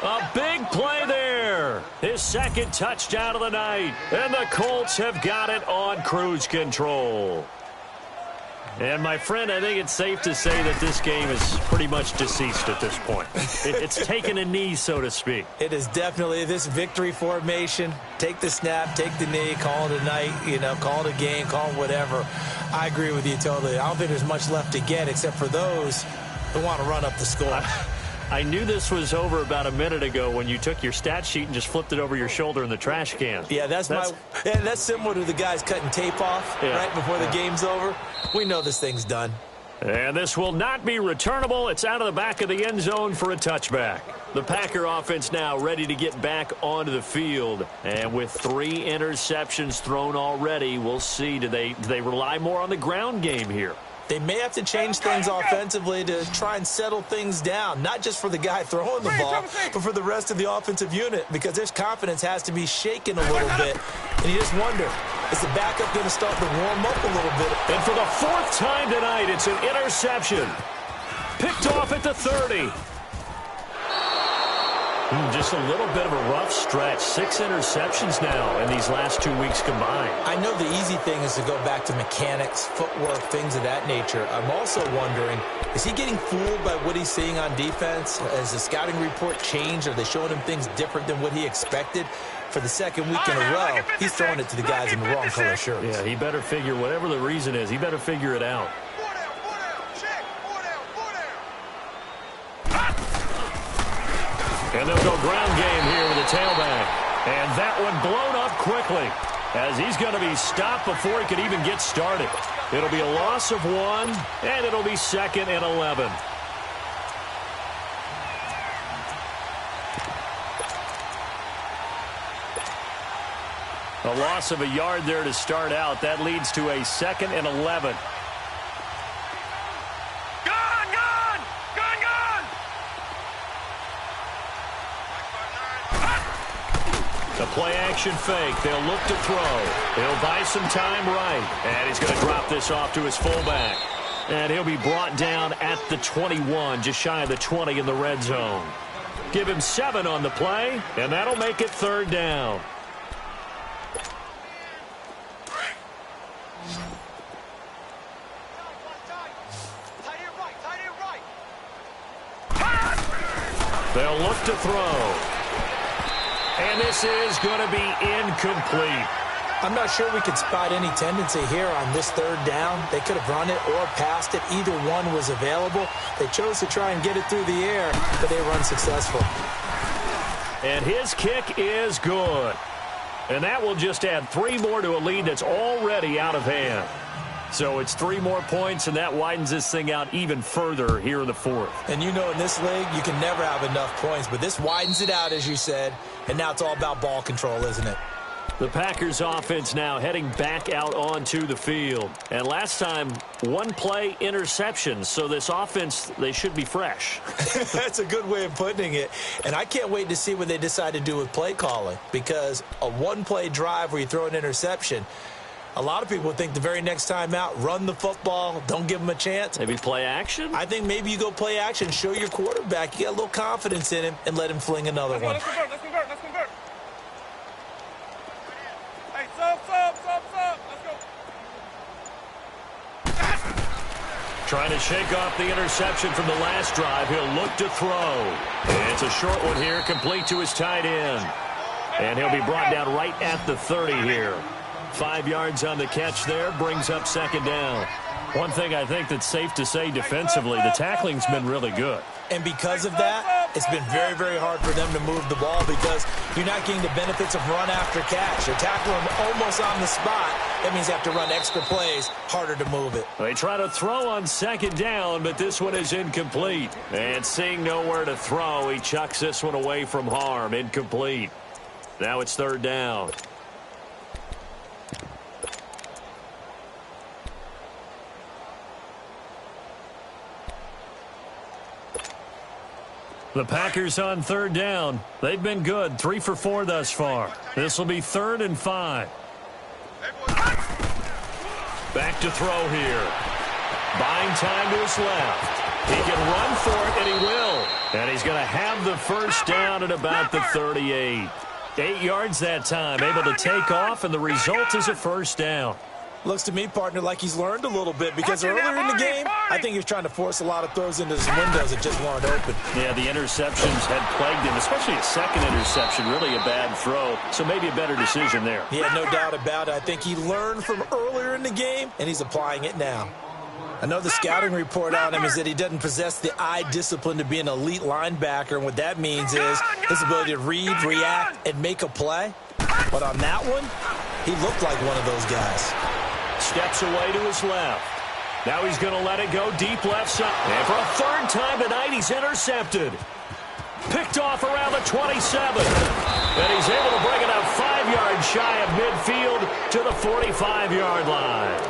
A big play there. His 2nd touchdown of the night. And the Colts have got it on cruise control. And, my friend, I think it's safe to say that this game is pretty much deceased at this point. It's taken a knee, so to speak. It is definitely this victory formation. Take the snap, take the knee, call it a night, call it a game, call it whatever. I agree with you totally. I don't think there's much left to get except for those who want to run up the score. I knew this was over about a minute ago when you took your stat sheet and just flipped it over your shoulder in the trash can. Yeah, that's similar to the guys cutting tape off right before the game's over. We know this thing's done. And this will not be returnable. It's out of the back of the end zone for a touchback. The Packer offense now ready to get back onto the field. And with 3 interceptions thrown already, we'll see. Do they rely more on the ground game here? They may have to change things offensively to try and settle things down, not just for the guy throwing the ball, but for the rest of the offensive unit, because their confidence has to be shaken a little bit. And you just wonder, is the backup going to start to warm up a little bit? And for the 4th time tonight, it's an interception. Picked off at the 30. Just a little bit of a rough stretch. 6 interceptions now in these last 2 weeks combined. I know the easy thing is to go back to mechanics, footwork, things of that nature. I'm also wondering, is he getting fooled by what he's seeing on defense? Has the scouting report changed? Are they showing him things different than what he expected? For the 2nd week in a row, he's throwing it to the guys in the wrong color shirts. Yeah, he better figure, whatever the reason is, he better figure it out. And they'll go ground game here with a tailback. And that one blown up quickly as he's going to be stopped before he could even get started. It'll be a loss of 1, and it'll be 2nd and 11. A loss of a yard there to start out. That leads to a 2nd and 11. The play-action fake. They'll look to throw. He'll buy some time right. And he's going to drop this off to his fullback. And he'll be brought down at the 21, just shy of the 20 in the red zone. Give him 7 on the play, and that'll make it 3rd down. They'll look to throw. And this is going to be incomplete. I'm not sure we could spot any tendency here on this 3rd down. They could have run it or passed it. Either one was available. They chose to try and get it through the air, but they were unsuccessful. And his kick is good. And that will just add 3 more to a lead that's already out of hand. So it's 3 more points, and that widens this thing out even further here in the 4th. And you know in this league, you can never have enough points, but this widens it out, as you said, and now it's all about ball control, isn't it? The Packers offense now heading back out onto the field. And last time, 1-play interception. So this offense, they should be fresh. That's a good way of putting it. And I can't wait to see what they decide to do with play calling. Because a 1-play drive where you throw an interception, a lot of people think the very next time out, run the football, don't give them a chance. Maybe play action? I think maybe you go play action, show your quarterback, you get a little confidence in him, and let him fling another one. Let's convert. Hey, sub. Let's go. Trying to shake off the interception from the last drive. He'll look to throw. And it's a short one here, complete to his tight end. And he'll be brought down right at the 30 here. 5 yards on the catch there, brings up 2nd down. One thing I think that's safe to say defensively, the tackling's been really good. And because of that, it's been very, very hard for them to move the ball because you're not getting the benefits of run after catch. You're tackling them almost on the spot. That means you have to run extra plays, harder to move it. They try to throw on 2nd down, but this one is incomplete. And seeing nowhere to throw, he chucks this one away from harm. Incomplete. Now it's 3rd down. The Packers on 3rd down. They've been good, 3 for 4 thus far. This will be 3rd and 5. Back to throw here. Buying time to his left. He can run for it, and he will. And he's going to have the 1st down at about the 38. 8 yards that time, able to take off, and the result is a 1st down. Looks to me, partner, like he's learned a little bit because earlier in the game, I think he was trying to force a lot of throws into his windows that just weren't open. Yeah, the interceptions had plagued him, especially a 2nd interception, really a bad throw. So maybe a better decision there. Yeah, no doubt about it. I think he learned from earlier in the game, and he's applying it now. I know the scouting report on him is that he doesn't possess the eye discipline to be an elite linebacker, and what that means is his ability to read, react, and make a play. But on that one, he looked like one of those guys. Steps away to his left. Now he's going to let it go deep left side. And for a 3rd time tonight, he's intercepted. Picked off around the 27. And he's able to bring it up 5 yards shy of midfield to the 45-yard line.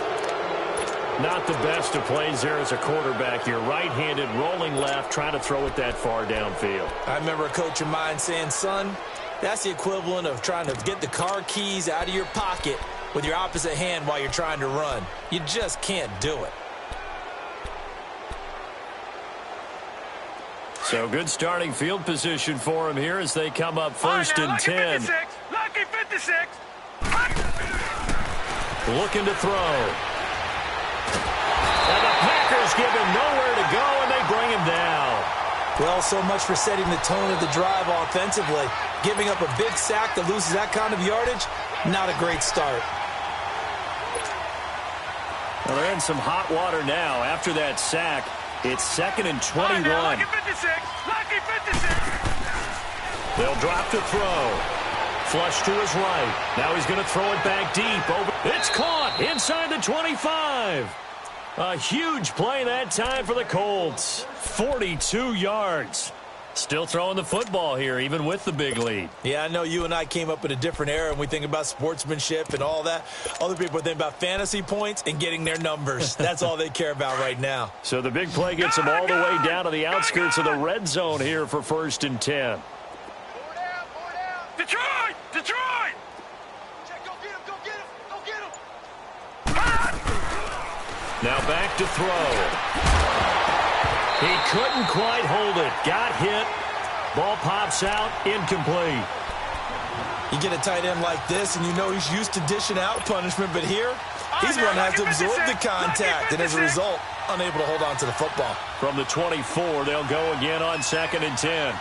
Not the best of plays there as a quarterback here. Right-handed, rolling left, trying to throw it that far downfield. I remember a coach of mine saying, son, that's the equivalent of trying to get the car keys out of your pocket with your opposite hand while you're trying to run. You just can't do it. So good starting field position for him here as they come up 1st and 10. Lucky 56. Looking to throw. And the Packers give him nowhere to go, and they bring him down. Well, so much for setting the tone of the drive offensively. Giving up a big sack that loses that kind of yardage, not a great start. Well, they're in some hot water now. After that sack, it's 2nd and 21. Lucky 56. Lucky 56. They'll drop to throw. Flush to his right. Now he's going to throw it back deep. It's caught inside the 25. A huge play that time for the Colts. 42 yards. Still throwing the football here, even with the big lead. Yeah, I know you and I came up in a different era, and we think about sportsmanship and all that. Other people think about fantasy points and getting their numbers. That's all they care about right now. So the big play gets them all the way down to the outskirts of the red zone here for 1st and 10. Detroit! Detroit! Go get him! Go get him! Go get him! Now back to throw. He couldn't quite hold it. Got hit. Ball pops out, incomplete. You get a tight end like this, and you know he's used to dishing out punishment, but here, he's going to have to absorb the contact, and as a result, unable to hold on to the football. From the 24, they'll go again on 2nd and 10.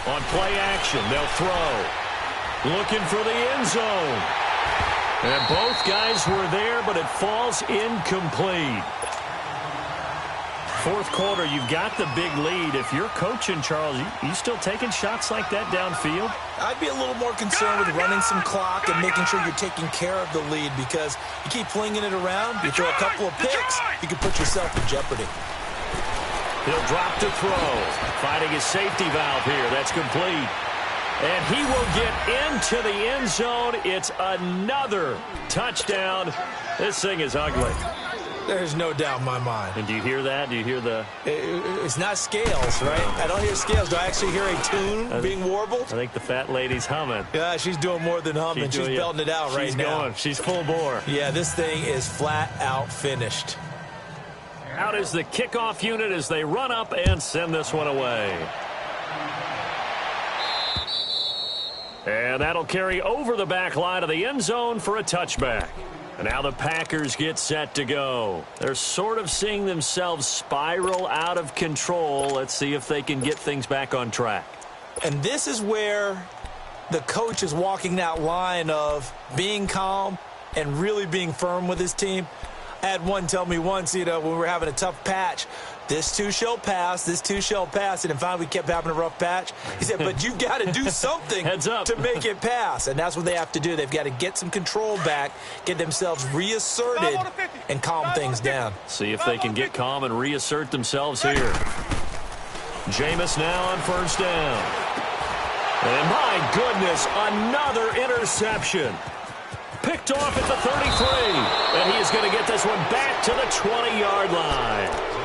On play action, they'll throw. Looking for the end zone. And both guys were there, but it falls incomplete. Fourth quarter, you've got the big lead. If you're coaching, Charles, you still taking shots like that downfield? I'd be a little more concerned with running some clock and making sure you're taking care of the lead, because you keep flinging it around, you throw a couple of picks, you can put yourself in jeopardy. He'll drop to throw. Finding his safety valve here. That's complete. And he will get into the end zone. It's another touchdown. This thing is ugly. There's no doubt in my mind. And do you hear that? Do you hear the... It's not scales, right? I don't hear scales. Do I actually hear a tune being warbled? I think the fat lady's humming. Yeah, she's doing more than humming. She's belting it out right now. She's going. She's full bore. Yeah, this thing is flat out finished. Out is the kickoff unit as they run up and send this one away. And that'll carry over the back line of the end zone for a touchback. And now the Packers get set to go. They're sort of seeing themselves spiral out of control. Let's see if they can get things back on track. And this is where the coach is walking that line of being calm and really being firm with his team. I had one tell me once, when we were having a tough patch, this too shall pass, this too shall pass. And finally, we kept having a rough patch. He said, but you've got to do something to make it pass. And that's what they have to do. They've got to get some control back, get themselves reasserted, and calm things down. See if they can get calm and reassert themselves here. Jameis now on first down. And my goodness, another interception. Picked off at the 33. And he is going to get this one back to the 20-yard line.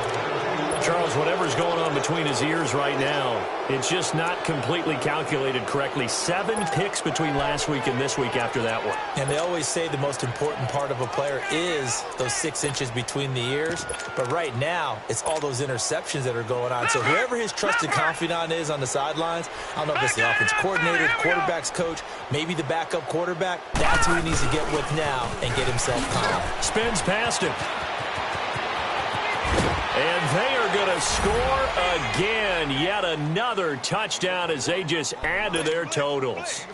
Charles, whatever's going on between his ears right now, it's just not completely calculated correctly. 7 picks between last week and this week after that one. And they always say the most important part of a player is those 6 inches between the ears. But right now, it's all those interceptions that are going on. So whoever his trusted confidant is on the sidelines, I don't know if it's the offense coordinator, the quarterback's coach, maybe the backup quarterback, that's who he needs to get with now and get himself calm. Spins past him. And they are going to score again. Yet another touchdown as they just add to their totals.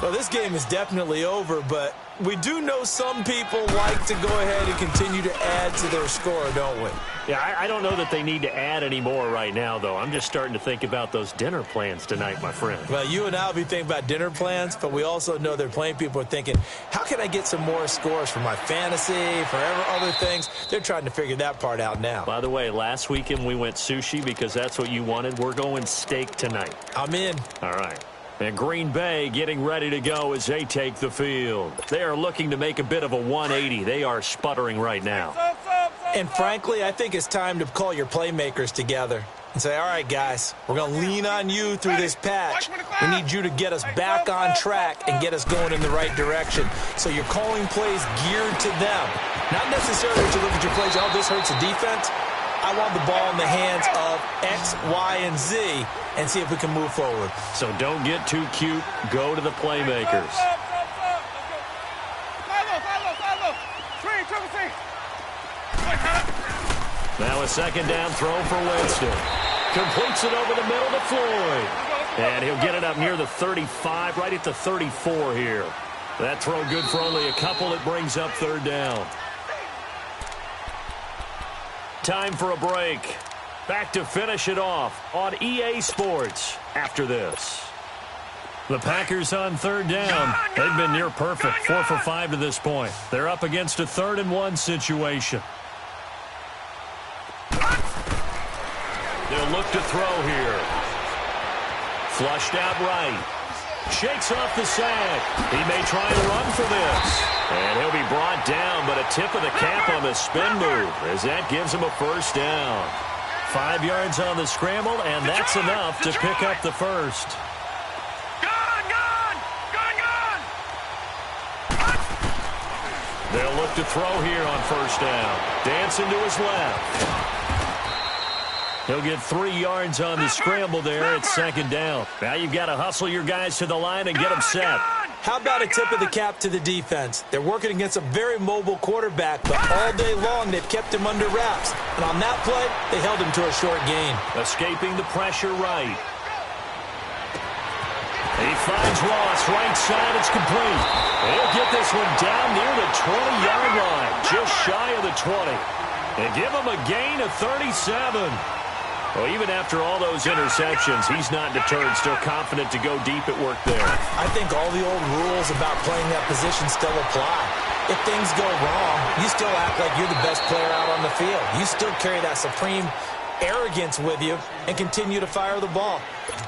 Well, this game is definitely over, but we do know some people like to go ahead and continue to add to their score, don't we? Yeah, I don't know that they need to add any more right now, though. I'm just starting to think about those dinner plans tonight, my friend. Well, you and I will be thinking about dinner plans, but we also know they're playing people are thinking, how can I get some more scores for my fantasy, for other things? They're trying to figure that part out now. By the way, last weekend we went sushi because that's what you wanted. We're going steak tonight. I'm in. All right. And Green Bay getting ready to go as they take the field. They are looking to make a bit of a 180. They are sputtering right now. And frankly, I think it's time to call your playmakers together and say, all right, guys, we're going to lean on you through this patch. We need you to get us back on track and get us going in the right direction. So you're calling plays geared to them. Not necessarily to look at your plays, oh, this hurts the defense. I want the ball in the hands of X, Y, and Z and see if we can move forward. So don't get too cute. Go to the playmakers. Now a second down throw for Winston. Completes it over the middle to Floyd. And he'll get it up near the 35, right at the 34 here. That throw good for only a couple. It brings up third down. Time for a break. Back to finish it off on EA Sports after this. The Packers on third down. They've been near perfect, 4 for 5 to this point. They're up against a 3rd and 1 situation. They'll look to throw here. Flushed out right. Shakes off the sack. He may try and run for this. And he'll be brought down, but a tip of the cap on the spin move as that gives him a first down. 5 yards on the scramble, and that's enough to pick up the first. They'll look to throw here on first down. Dancing to his left. He'll get 3 yards on the scramble there. It's second down. Now you've got to hustle your guys to the line and get them set. How about a tip of the cap to the defense? They're working against a very mobile quarterback, but all day long they've kept him under wraps. And on that play, they held him to a short gain. Escaping the pressure right. He finds Ross, right side, it's complete. He'll get this one down near the 20-yard line, just shy of the 20. And give him a gain of 37. Well, even after all those interceptions, he's not deterred, still confident to go deep at work there. I think all the old rules about playing that position still apply. If things go wrong, you still act like you're the best player out on the field. You still carry that supreme arrogance with you and continue to fire the ball.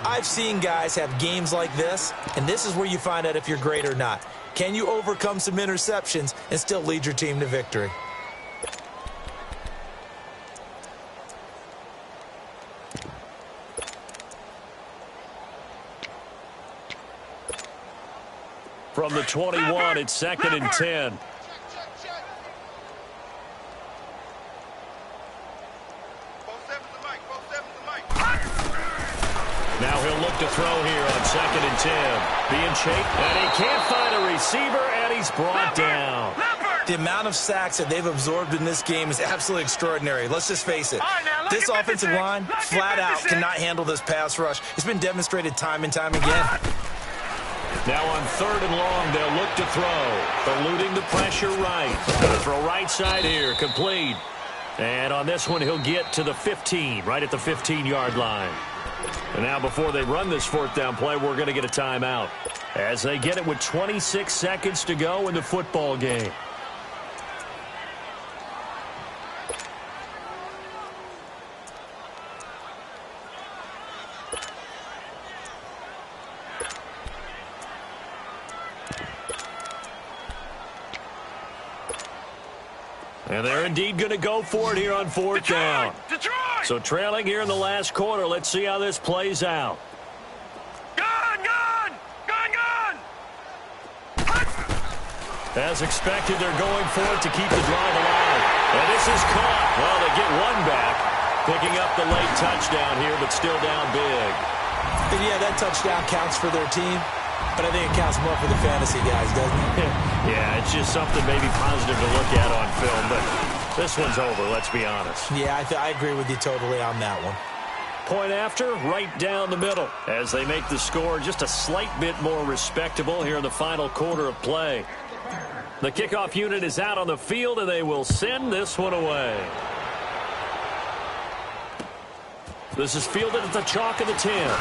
I've seen guys have games like this, and this is where you find out if you're great or not. Can you overcome some interceptions and still lead your team to victory? From the 21, it's second and 10. Now he'll look to throw here on second and 10. Being chased, and he can't find a receiver, and he's brought down. The amount of sacks that they've absorbed in this game is absolutely extraordinary. Let's just face it. This offensive line, flat out, cannot handle this pass rush. It's been demonstrated time and time again. Now on third and long, they'll look to throw. Eluding the pressure right. Gonna throw right side here, complete. And on this one, he'll get to the 15, right at the 15-yard line. And now before they run this fourth down play, we're going to get a timeout as they get it with 26 seconds to go in the football game. And they're indeed going to go for it here on fourth down. So trailing here in the last quarter. Let's see how this plays out. As expected, they're going for it to keep the drive alive. And this is caught. Well, they get one back. Picking up the late touchdown here, but still down big. And yeah, that touchdown counts for their team. But I think it counts more for the fantasy guys, doesn't it? Yeah, it's just something maybe positive to look at on film, but this one's over, let's be honest. Yeah, I agree with you totally on that one. Point after, right down the middle, as they make the score just a slight bit more respectable here in the final quarter of play. The kickoff unit is out on the field, and they will send this one away. This is fielded at the chalk of the 10.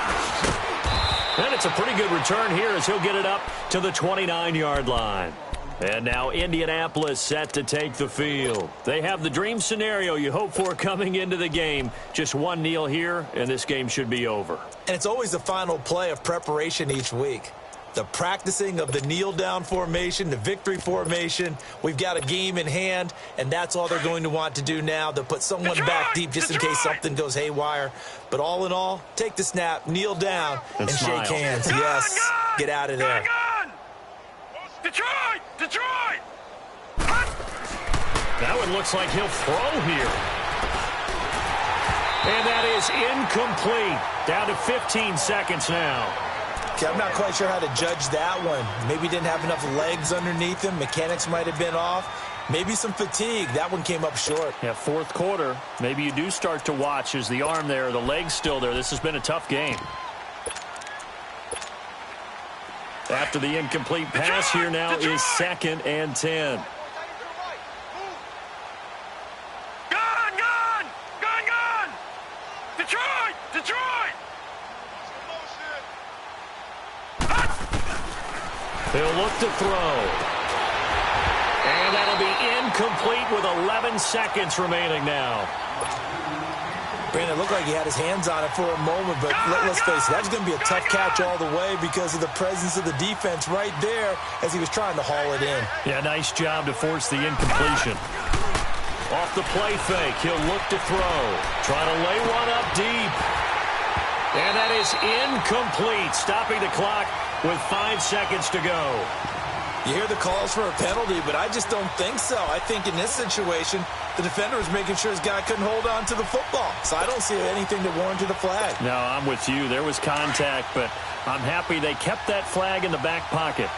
And it's a pretty good return here as he'll get it up to the 29-yard line. And now Indianapolis set to take the field. They have the dream scenario you hope for coming into the game. Just one kneel here, and this game should be over. And it's always the final play of preparation each week. The practicing of the kneel-down formation, the victory formation. We've got a game in hand, and that's all they're going to want to do now. They'll put someone back deep just in case something goes haywire. But all in all, take the snap, kneel down, and shake hands. Yes, get out of there. Detroit! That one looks like he'll throw here. And that is incomplete. Down to 15 seconds now. Okay, I'm not quite sure how to judge that one. Maybe didn't have enough legs underneath him. Mechanics might have been off. Maybe some fatigue. That one came up short. Yeah, fourth quarter. Maybe you do start to watch as the arm there, the leg's still there. This has been a tough game. After the incomplete pass, here now is second and 10. Gone! Detroit! He'll look to throw. And that'll be incomplete with 11 seconds remaining now. Brandon, it looked like he had his hands on it for a moment, but let's face it, that was going to be a tough catch all the way because of the presence of the defense right there as he was trying to haul it in. Yeah, nice job to force the incompletion. Off the play fake, he'll look to throw. Trying to lay one up deep. And that is incomplete, stopping the clock with 5 seconds to go. You hear the calls for a penalty, but I just don't think so. I think in this situation, the defender was making sure his guy couldn't hold on to the football. So I don't see anything that warranted a flag. No, I'm with you. There was contact, but I'm happy they kept that flag in the back pocket.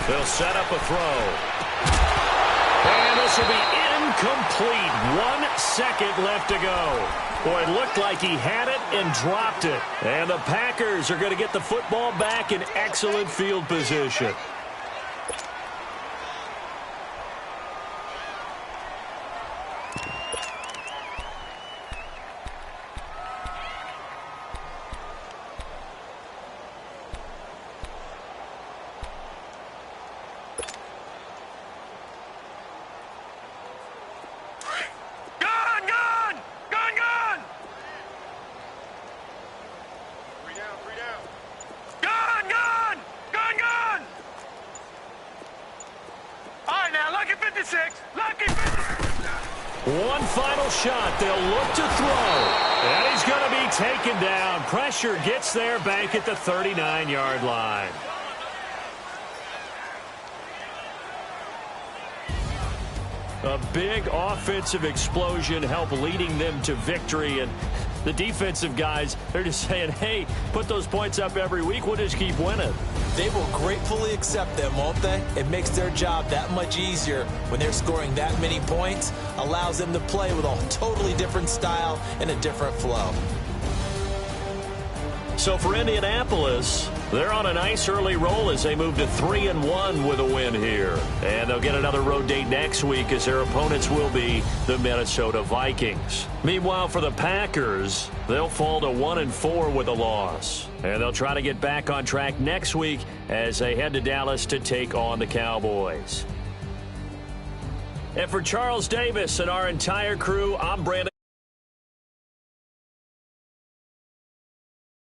They'll set up a throw. And this will be incomplete. 1 second left to go. Boy, it looked like he had it and dropped it. And the Packers are going to get the football back in excellent field position. One final shot. They'll look to throw. And he's going to be taken down. Pressure gets there back at the 39-yard line. A big offensive explosion helped leading them to victory. And the defensive guys, they're just saying, hey, put those points up every week. We'll just keep winning. They will gratefully accept them, won't they? It makes their job that much easier when they're scoring that many points. Allows them to play with a totally different style and a different flow. So for Indianapolis, they're on a nice early roll as they move to 3-1 with a win here. And they'll get another road date next week as their opponents will be the Minnesota Vikings. Meanwhile, for the Packers, they'll fall to 1-4 with a loss. And they'll try to get back on track next week as they head to Dallas to take on the Cowboys. And for Charles Davis and our entire crew, I'm Brandon.